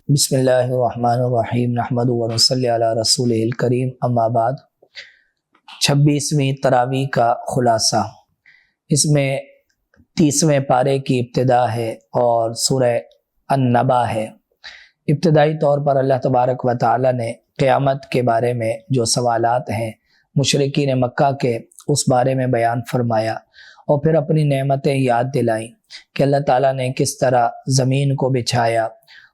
بسم اللہ الرحمن الرحیم نحمد و نصلی علی رسول الکریم اما بعد 26ویں تراویح کا خلاصہ۔ اس میں 30ویں پارے کی ابتدا ہے اور سورہ النبا ہے۔ ابتدائی طور پر اللہ تبارک و تعالی نے قیامت کے بارے میں جو سوالات ہیں مشرکین مکہ کے اس بارے میں بیان فرمایا اور پھر اپنی نعمتیں یاد دلائیں کہ اللہ تعالیٰ نے کس طرح زمین کو بچھایا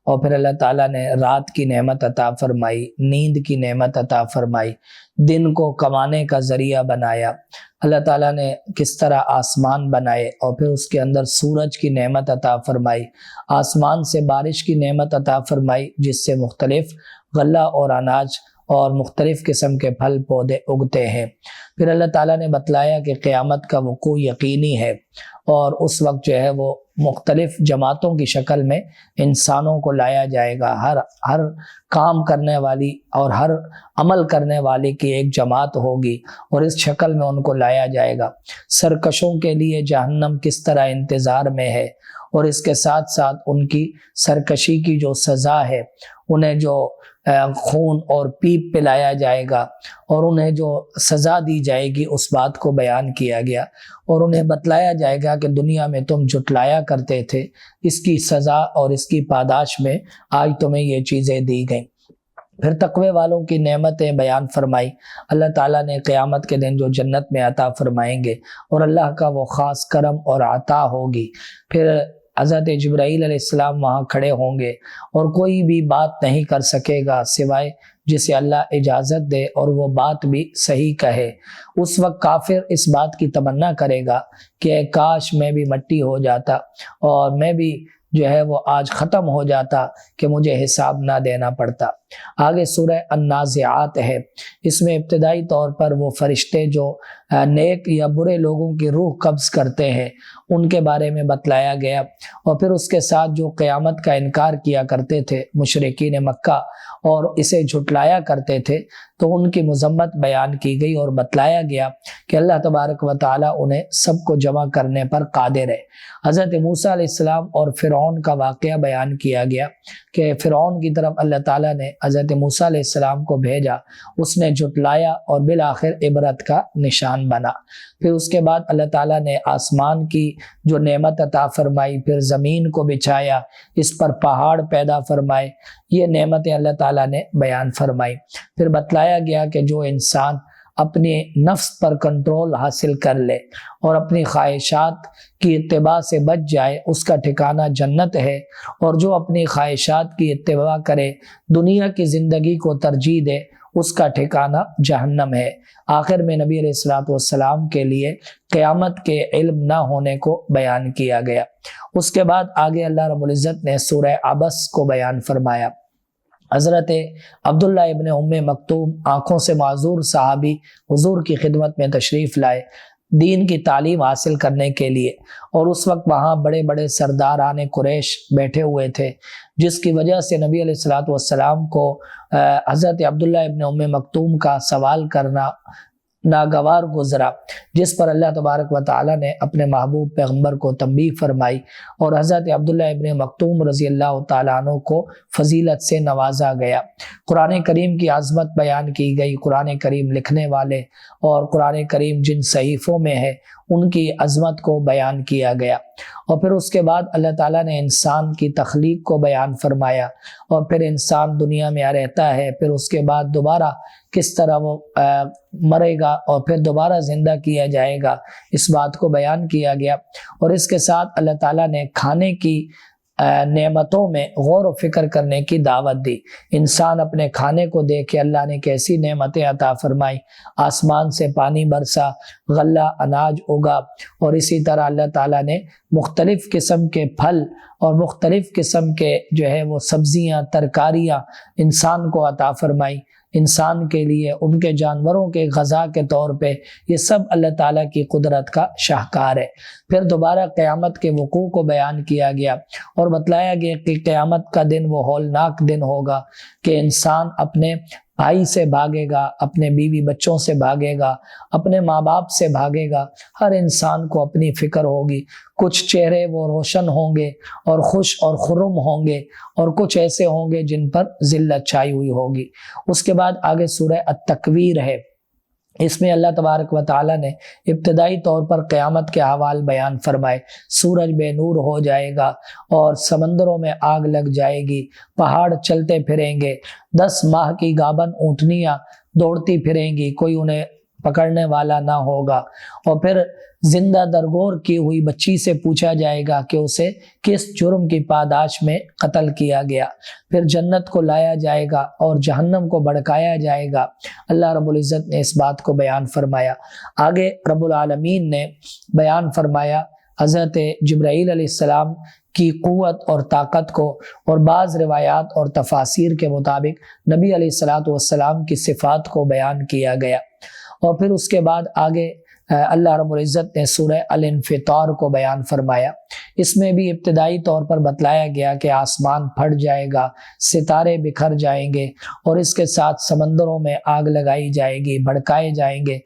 اور پھر اللہ تعالیٰ نے رات کی نعمت عطا فرمائی، نیند کی نعمت عطا فرمائی، دن کو کمانے کا ذریعہ بنایا۔ اللہ تعالیٰ نے کس طرح آسمان بنائے اور پھر اس کے اندر سورج کی نعمت عطا فرمائی، آسمان سے بارش کی نعمت عطا فرمائی جس سے مختلف غلہ اور اناج اور مختلف قسم کے پھل پودے اگتے ہیں۔ پھر اللہ تعالیٰ نے بتلایا کہ قیامت کا وقوع یقینی ہے اور اس وقت جو ہے وہ مختلف جماعتوں کی شکل میں انسانوں کو لایا جائے گا۔ ہر کام کرنے والی اور ہر عمل کرنے والے کی ایک جماعت ہوگی اور اس شکل میں ان کو لایا جائے گا۔ سرکشوں کے لیے جہنم کس طرح انتظار میں ہے اور اس کے ساتھ ساتھ ان کی سرکشی کی جو سزا ہے، انہیں جو خون اور پیپ پلایا جائے گا اور انہیں جو سزا دی جائے گی اس بات کو بیان کیا گیا اور انہیں بتلایا جائے گا کہ دنیا میں تم جھٹلایا کرتے تھے، اس کی سزا اور اس کی پاداش میں آج تمہیں یہ چیزیں دی گئیں۔ پھر تقوی والوں کی نعمتیں بیان فرمائی۔ اللہ تعالیٰ نے قیامت کے دن جو جنت میں عطا فرمائیں گے اور اللہ کا وہ خاص کرم اور عطا ہوگی۔ پھر حضرت جبرائیل علیہ السلام وہاں کھڑے ہوں گے اور کوئی بھی بات نہیں کر سکے گا سوائے جسے اللہ اجازت دے اور وہ بات بھی صحیح کہے۔ اس وقت کافر اس بات کی تمنا کرے گا کہ اے کاش میں بھی مٹی ہو جاتا اور میں بھی جو ہے وہ آج ختم ہو جاتا کہ مجھے حساب نہ دینا پڑتا۔ آگے سورہ النازعات ہے۔ اس میں ابتدائی طور پر وہ فرشتے جو نیک یا برے لوگوں کی روح قبض کرتے ہیں ان کے بارے میں بتلایا گیا اور پھر اس کے ساتھ جو قیامت کا انکار کیا کرتے تھے مشرکین مکہ اور اسے جھٹلایا کرتے تھے تو ان کی مذمت بیان کی گئی اور بتلایا گیا کہ اللہ تبارک و تعالیٰ انہیں سب کو جمع کرنے پر قادر ہے۔ حضرت موسیٰ علیہ السلام اور فرعون کا واقعہ بیان کیا گیا کہ فرعون کی طرف اللہ تعالیٰ نے حضرت موسیٰ علیہ السلام کو بھیجا، اس نے جھٹلایا اور بالآخر عبرت کا نشان بنا۔ پھر اس کے بعد اللہ تعالیٰ نے آسمان کی جو نعمت عطا فرمائی، پھر زمین کو بچھایا، اس پر پہاڑ پیدا فرمائے، یہ نعمتیں اللہ تعالیٰ نے بیان فرمائی۔ پھر بتلایا گیا کہ جو انسان اپنے نفس پر کنٹرول حاصل کر لے اور اپنی خواہشات کی اتباع سے بچ جائے اس کا ٹھکانہ جنت ہے، اور جو اپنی خواہشات کی اتباع کرے، دنیا کی زندگی کو ترجیح دے، اس کا ٹھکانہ جہنم ہے۔ آخر میں نبی علیہ السلام کے لیے قیامت کے علم نہ ہونے کو بیان کیا گیا۔ اس کے بعد آگے اللہ رب العزت نے سورہ عبس کو بیان فرمایا۔ حضرت عبداللہ ابن ام مکتوم آنکھوں سے معذور صحابی حضور کی خدمت میں تشریف لائے دین کی تعلیم حاصل کرنے کے لیے، اور اس وقت وہاں بڑے بڑے سرداران قریش بیٹھے ہوئے تھے جس کی وجہ سے نبی علیہ السلام کو حضرت عبداللہ ابن ام مکتوم کا سوال کرنا ناگوار گزرا، جس پر اللہ تبارک و تعالی نے اپنے محبوب پیغمبر کو تنبیہ فرمائی اور حضرت عبداللہ ابن مکتوم رضی اللہ تعالیٰ عنہ کو فضیلت سے نوازا گیا۔ قرآن کریم کی عظمت بیان کی گئی، قرآن کریم لکھنے والے اور قرآن کریم جن صحیفوں میں ہے ان کی عظمت کو بیان کیا گیا، اور پھر اس کے بعد اللہ تعالیٰ نے انسان کی تخلیق کو بیان فرمایا اور پھر انسان دنیا میں رہتا ہے، پھر اس کے بعد دوبارہ کس طرح وہ مرے گا اور پھر دوبارہ زندہ کیا جائے گا، اس بات کو بیان کیا گیا۔ اور اس کے ساتھ اللہ تعالیٰ نے کھانے کی نعمتوں میں غور و فکر کرنے کی دعوت دی۔ انسان اپنے کھانے کو دیکھے اللہ نے کیسی نعمتیں عطا فرمائی، آسمان سے پانی برسا، غلہ اناج اگا، اور اسی طرح اللہ تعالیٰ نے مختلف قسم کے پھل اور مختلف قسم کے جو ہے وہ سبزیاں ترکاریاں انسان کو عطا فرمائی۔ انسان کے لیے، ان کے جانوروں کے غذا کے طور پہ، یہ سب اللہ تعالیٰ کی قدرت کا شاہکار ہے۔ پھر دوبارہ قیامت کے وقوع کو بیان کیا گیا اور بتلایا گیا کہ قیامت کا دن وہ ہولناک دن ہوگا کہ انسان اپنے بھائی سے بھاگے گا، اپنے بیوی بچوں سے بھاگے گا، اپنے ماں باپ سے بھاگے گا۔ ہر انسان کو اپنی فکر ہوگی۔ کچھ چہرے وہ روشن ہوں گے اور خوش اور خرم ہوں گے، اور کچھ ایسے ہوں گے جن پر ذلت چھائی ہوئی ہوگی۔ اس کے بعد آگے سورہ التکویر ہے۔ اس میں اللہ تبارک و تعالیٰ نے ابتدائی طور پر قیامت کے احوال بیان فرمائے۔ سورج بے نور ہو جائے گا اور سمندروں میں آگ لگ جائے گی، پہاڑ چلتے پھریں گے، 10 ماہ کی گابن اونٹنیاں دوڑتی پھریں گی، کوئی انہیں پکڑنے والا نہ ہوگا۔ اور پھر زندہ درگور کی ہوئی بچی سے پوچھا جائے گا کہ اسے کس جرم کی پاداش میں قتل کیا گیا۔ پھر جنت کو لایا جائے گا اور جہنم کو بھڑکایا جائے گا۔ اللہ رب العزت نے اس بات کو بیان فرمایا۔ آگے رب العالمین نے بیان فرمایا حضرت جبرائیل علیہ السلام کی قوت اور طاقت کو، اور بعض روایات اور تفاسیر کے مطابق نبی علیہ الصلوۃ والسلام کی صفات کو بیان کیا گیا۔ اور پھر اس کے بعد آگے اللہ رب العزت نے سورہ الانفطار کو بیان فرمایا۔ اس میں بھی ابتدائی طور پر بتلایا گیا کہ آسمان پھٹ جائے گا، ستارے بکھر جائیں گے، اور اس کے ساتھ سمندروں میں آگ لگائی جائے گی، بھڑکائے جائیں گے،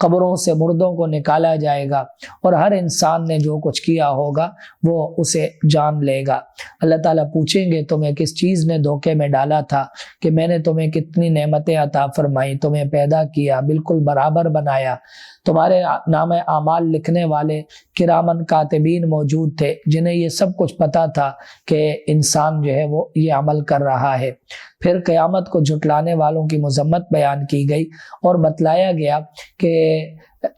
قبروں سے مردوں کو نکالا جائے گا، اور ہر انسان نے جو کچھ کیا ہوگا وہ اسے جان لے گا۔ اللہ تعالیٰ پوچھیں گے تمہیں کس چیز نے دھوکے میں ڈالا تھا، کہ میں نے تمہیں کتنی نعمتیں عطا فرمائی، تمہیں پیدا کیا، بالکل برابر بنایا، تمہارے نام اعمال لکھنے والے کرامن کاتبین موجود تھے جنہیں یہ سب کچھ پتا تھا کہ انسان جو ہے وہ یہ عمل کر رہا ہے۔ پھر قیامت کو جھٹلانے والوں کی مذمت بیان کی گئی، اور بتلایا گیا کہ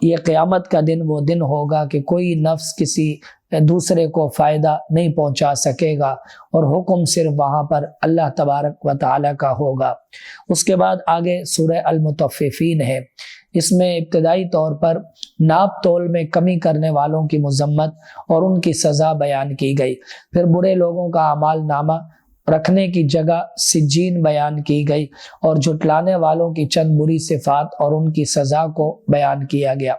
یہ قیامت کا دن وہ دن ہوگا کہ کوئی نفس کسی دوسرے کو فائدہ نہیں پہنچا سکے گا، اور حکم صرف وہاں پر اللہ تبارک و تعالیٰ کا ہوگا۔ اس کے بعد آگے سورہ المطففین ہے۔ اس میں ابتدائی طور پر ناپ تول میں کمی کرنے والوں کی مذمت اور ان کی سزا بیان کی گئی۔ پھر برے لوگوں کا اعمال نامہ رکھنے کی جگہ سجین بیان کی گئی، اور جھٹلانے والوں کی چند بری صفات اور ان کی سزا کو بیان کیا گیا۔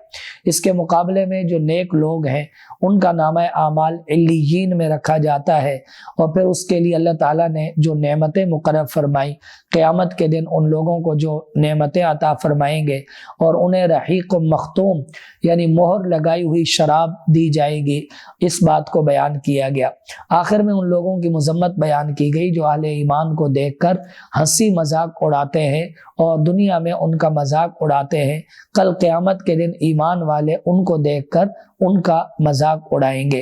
اس کے مقابلے میں جو نیک لوگ ہیں ان کا نامہ اعمال علیین میں رکھا جاتا ہے، اور پھر اس کے لیے اللہ تعالیٰ نے جو نعمتیں مقرر فرمائی، قیامت کے دن ان لوگوں کو جو نعمتیں عطا فرمائیں گے، اور انہیں رحیق و مختوم یعنی مہر لگائی ہوئی شراب دی جائے گی، اس بات کو بیان کیا گیا۔ آخر میں ان لوگوں کی مذمت بیان کی گئی جو اہل ایمان کو دیکھ کر ہنسی مذاق اڑاتے ہیں اور دنیا میں ان کا مذاق اڑاتے ہیں، کل قیامت کے دن ایمان والے ان کو دیکھ کر ان کا مذاق اڑائیں گے۔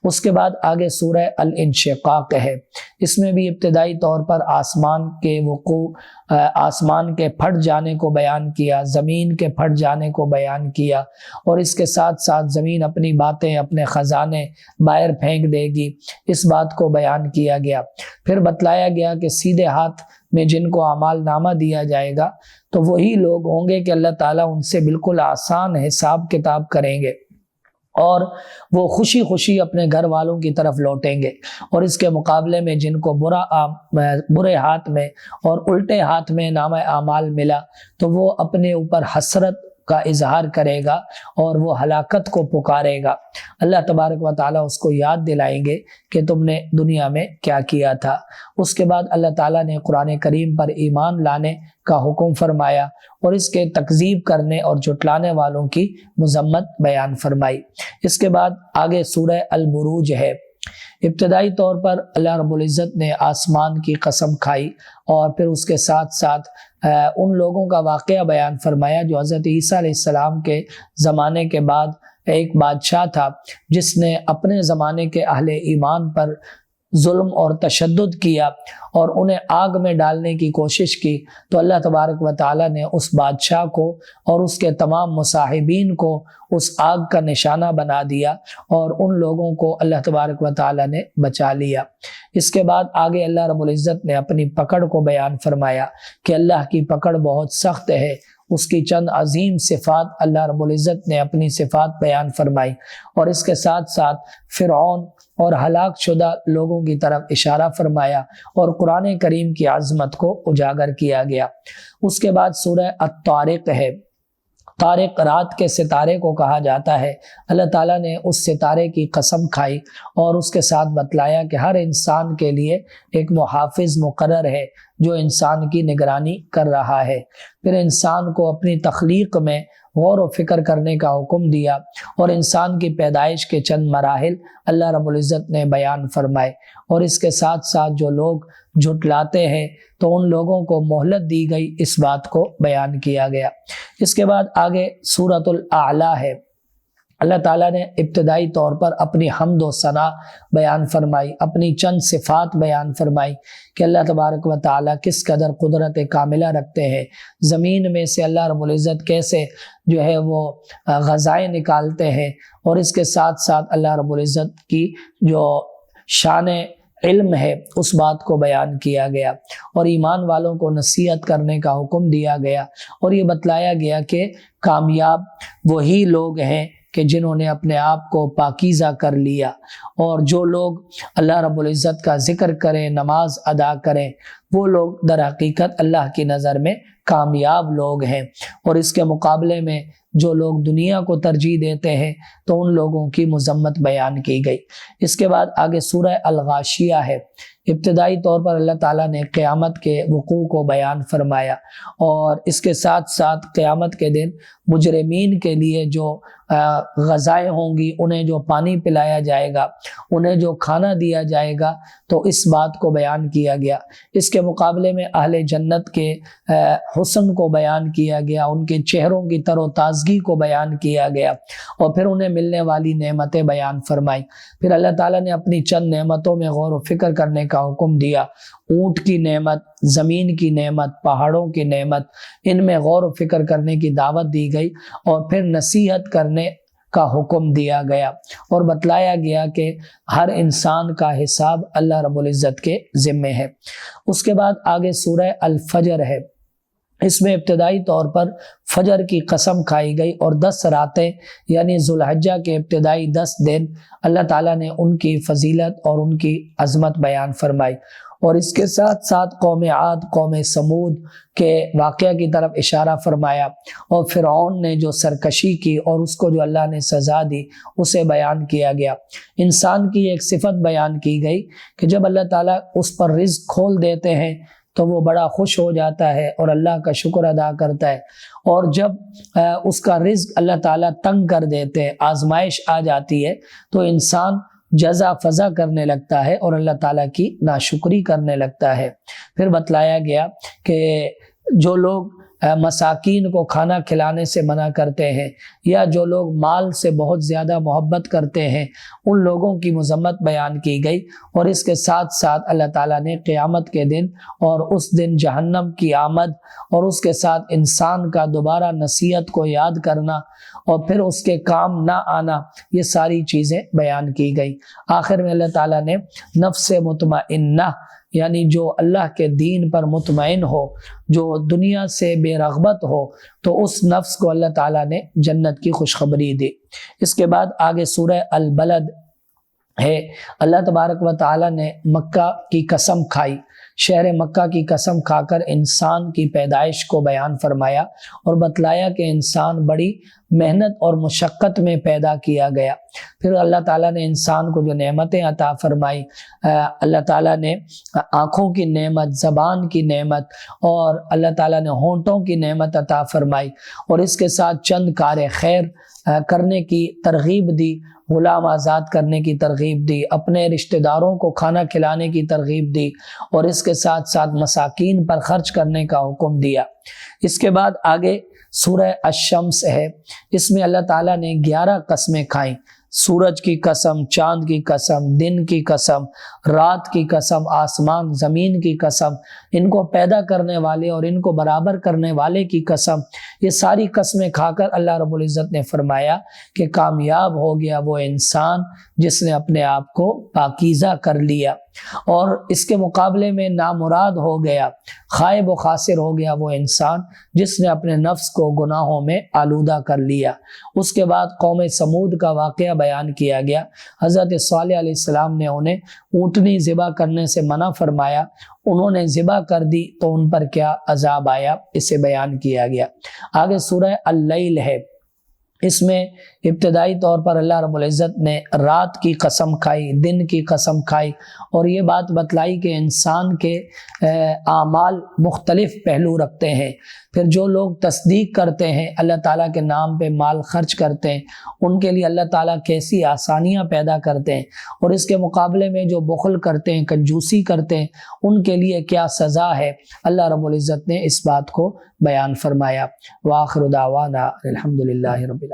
اس کے بعد آگے سورہ الانشقاق ہے۔ اس میں بھی ابتدائی طور پر آسمان کے وقوع، آسمان کے پھٹ جانے کو بیان کیا، زمین کے پھٹ جانے کو بیان کیا، اور اس کے ساتھ ساتھ زمین اپنی باتیں، اپنے خزانے باہر پھینک دے گی، اس بات کو بیان کیا گیا۔ پھر بتلایا گیا کہ سیدھے ہاتھ میں جن کو اعمال نامہ دیا جائے گا تو وہی لوگ ہوں گے کہ اللہ تعالیٰ ان سے بالکل آسان حساب کتاب کریں گے، اور وہ خوشی خوشی اپنے گھر والوں کی طرف لوٹیں گے۔ اور اس کے مقابلے میں جن کو برے ہاتھ میں اور الٹے ہاتھ میں نامہ اعمال ملا تو وہ اپنے اوپر حسرت کا اظہار کرے گا اور وہ ہلاکت کو پکارے گا۔ اللہ تبارک و تعالیٰ اس کو یاد دلائیں گے کہ تم نے دنیا میں کیا کیا تھا۔ اس کے بعد اللہ تعالیٰ نے قرآن کریم پر ایمان لانے کا حکم فرمایا، اور اس کے تکذیب کرنے اور جھٹلانے والوں کی مذمت بیان فرمائی۔ اس کے بعد آگے سورہ البروج ہے۔ ابتدائی طور پر اللہ رب العزت نے آسمان کی قسم کھائی، اور پھر اس کے ساتھ ساتھ ان لوگوں کا واقعہ بیان فرمایا جو حضرت عیسیٰ علیہ السلام کے زمانے کے بعد ایک بادشاہ تھا جس نے اپنے زمانے کے اہل ایمان پر ظلم اور تشدد کیا اور انہیں آگ میں ڈالنے کی کوشش کی، تو اللہ تبارک و تعالیٰ نے اس بادشاہ کو اور اس کے تمام مصاحبین کو اس آگ کا نشانہ بنا دیا، اور ان لوگوں کو اللہ تبارک و تعالیٰ نے بچا لیا۔ اس کے بعد آگے اللہ رب العزت نے اپنی پکڑ کو بیان فرمایا کہ اللہ کی پکڑ بہت سخت ہے۔ اس کی چند عظیم صفات اللہ رب العزت نے اپنی صفات بیان فرمائی، اور اس کے ساتھ ساتھ فرعون اور ہلاک شدہ لوگوں کی طرف اشارہ فرمایا، اور قرآن کریم کی عظمت کو اجاگر کیا گیا۔ اس کے بعد سورہ الطارق ہے۔ طارق رات کے ستارے کو کہا جاتا ہے۔ اللہ تعالیٰ نے اس ستارے کی قسم کھائی اور اس کے ساتھ بتلایا کہ ہر انسان کے لیے ایک محافظ مقرر ہے جو انسان کی نگرانی کر رہا ہے۔ پھر انسان کو اپنی تخلیق میں غور و فکر کرنے کا حکم دیا اور انسان کی پیدائش کے چند مراحل اللہ رب العزت نے بیان فرمائے، اور اس کے ساتھ ساتھ جو لوگ جھٹلاتے ہیں تو ان لوگوں کو مہلت دی گئی، اس بات کو بیان کیا گیا۔ اس کے بعد آگے سورۃ الاعلیٰ ہے۔ اللہ تعالیٰ نے ابتدائی طور پر اپنی حمد و ثنا بیان فرمائی، اپنی چند صفات بیان فرمائی کہ اللہ تبارک و تعالیٰ کس قدر قدرت کاملہ رکھتے ہیں، زمین میں سے اللہ رب العزت کیسے جو ہے وہ غذائیں نکالتے ہیں، اور اس کے ساتھ ساتھ اللہ رب العزت کی جو شان علم ہے اس بات کو بیان کیا گیا، اور ایمان والوں کو نصیحت کرنے کا حکم دیا گیا، اور یہ بتلایا گیا کہ کامیاب وہی لوگ ہیں کہ جنہوں نے اپنے آپ کو پاکیزہ کر لیا، اور جو لوگ اللہ رب العزت کا ذکر کریں، نماز ادا کریں، وہ لوگ در حقیقت اللہ کی نظر میں کامیاب لوگ ہیں۔ اور اس کے مقابلے میں جو لوگ دنیا کو ترجیح دیتے ہیں تو ان لوگوں کی مذمت بیان کی گئی۔ اس کے بعد آگے سورہ الغاشیہ ہے۔ ابتدائی طور پر اللہ تعالیٰ نے قیامت کے وقوع کو بیان فرمایا، اور اس کے ساتھ ساتھ قیامت کے دن مجرمین کے لیے جو غذائیں ہوں گی، انہیں جو پانی پلایا جائے گا، انہیں جو کھانا دیا جائے گا، تو اس بات کو بیان کیا گیا۔ اس کے مقابلے میں اہل جنت کے حسن کو بیان کیا گیا، ان کے چہروں کی تر و تازگی کو بیان کیا گیا، اور پھر انہیں ملنے والی نعمتیں بیان فرمائی۔ پھر اللہ تعالیٰ نے اپنی چند نعمتوں میں غور و فکر کرنے کا حکم دیا۔ اونٹ کی نعمت، زمین کی نعمت، پہاڑوں کی نعمت، ان میں غور و فکر کرنے کی دعوت دی گئی، اور پھر نصیحت کرنے کا حکم دیا گیا، اور بتلایا گیا کہ ہر انسان کا حساب اللہ رب العزت کے ذمے ہے۔ اس کے بعد آگے سورہ الفجر ہے۔ اس میں ابتدائی طور پر فجر کی قسم کھائی گئی، اور 10 راتیں یعنی ذوالحجہ کے ابتدائی 10 دن اللہ تعالیٰ نے ان کی فضیلت اور ان کی عظمت بیان فرمائی، اور اس کے ساتھ ساتھ قوم عاد، قوم سمود کے واقعہ کی طرف اشارہ فرمایا، اور فرعون نے جو سرکشی کی اور اس کو جو اللہ نے سزا دی اسے بیان کیا گیا۔ انسان کی ایک صفت بیان کی گئی کہ جب اللہ تعالیٰ اس پر رزق کھول دیتے ہیں تو وہ بڑا خوش ہو جاتا ہے اور اللہ کا شکر ادا کرتا ہے، اور جب اس کا رزق اللہ تعالیٰ تنگ کر دیتے ہیں، آزمائش آ جاتی ہے، تو انسان جزا فضا کرنے لگتا ہے اور اللہ تعالیٰ کی ناشکری کرنے لگتا ہے۔ پھر بتلایا گیا کہ جو لوگ مساکین کو کھانا کھلانے سے منع کرتے ہیں، یا جو لوگ مال سے بہت زیادہ محبت کرتے ہیں، ان لوگوں کی مذمت بیان کی گئی، اور اس کے ساتھ ساتھ اللہ تعالیٰ نے قیامت کے دن اور اس دن جہنم کی آمد، اور اس کے ساتھ انسان کا دوبارہ نصیحت کو یاد کرنا، اور پھر اس کے کام نہ آنا، یہ ساری چیزیں بیان کی گئی۔ آخر میں اللہ تعالیٰ نے نفس مطمئنہ، یعنی جو اللہ کے دین پر مطمئن ہو، جو دنیا سے بے رغبت ہو، تو اس نفس کو اللہ تعالیٰ نے جنت کی خوشخبری دی۔ اس کے بعد آگے سورہ البلد ہے۔ اللہ تبارک و تعالیٰ نے مکہ کی قسم کھائی، شہر مکہ کی قسم کھا کر انسان کی پیدائش کو بیان فرمایا، اور بتلایا کہ انسان بڑی محنت اور مشقت میں پیدا کیا گیا۔ پھر اللہ تعالیٰ نے انسان کو جو نعمتیں عطا فرمائی، اللہ تعالیٰ نے آنکھوں کی نعمت، زبان کی نعمت، اور اللہ تعالیٰ نے ہونٹوں کی نعمت عطا فرمائی، اور اس کے ساتھ چند کار خیر کرنے کی ترغیب دی، غلام آزاد کرنے کی ترغیب دی، اپنے رشتہ داروں کو کھانا کھلانے کی ترغیب دی، اور اس کے ساتھ ساتھ مساکین پر خرچ کرنے کا حکم دیا۔ اس کے بعد آگے سورہ الشمس ہے۔ اس میں اللہ تعالیٰ نے 11 قسمیں کھائیں، سورج کی قسم، چاند کی قسم، دن کی قسم، رات کی قسم، آسمان زمین کی قسم، ان کو پیدا کرنے والے اور ان کو برابر کرنے والے کی قسم۔ یہ ساری قسمیں کھا کر اللہ رب العزت نے فرمایا کہ کامیاب ہو گیا وہ انسان جس نے اپنے آپ کو پاکیزہ کر لیا۔ اور اس کے مقابلے میں نامراد ہو گیا، خائب و خاسر ہو گیا وہ انسان جس نے اپنے نفس کو گناہوں میں آلودہ کر لیا۔ اس کے بعد قوم سمود کا واقعہ بیان کیا گیا۔ حضرت صالح علیہ السلام نے انہیں اونٹنی ذبح کرنے سے منع فرمایا، انہوں نے ذبح کر دی تو ان پر کیا عذاب آیا، اسے بیان کیا گیا۔ آگے سورہ اللیل ہے، اس میں ابتدائی طور پر اللہ رب العزت نے رات کی قسم کھائی، دن کی قسم کھائی، اور یہ بات بتلائی کہ انسان کے اعمال مختلف پہلو رکھتے ہیں۔ پھر جو لوگ تصدیق کرتے ہیں، اللہ تعالیٰ کے نام پہ مال خرچ کرتے ہیں، ان کے لیے اللہ تعالیٰ کیسی آسانیاں پیدا کرتے ہیں، اور اس کے مقابلے میں جو بخل کرتے ہیں، کنجوسی کرتے ہیں، ان کے لیے کیا سزا ہے، اللہ رب العزت نے اس بات کو بیان فرمایا۔ وآخر دعوانا الحمدللہ رب العالمین۔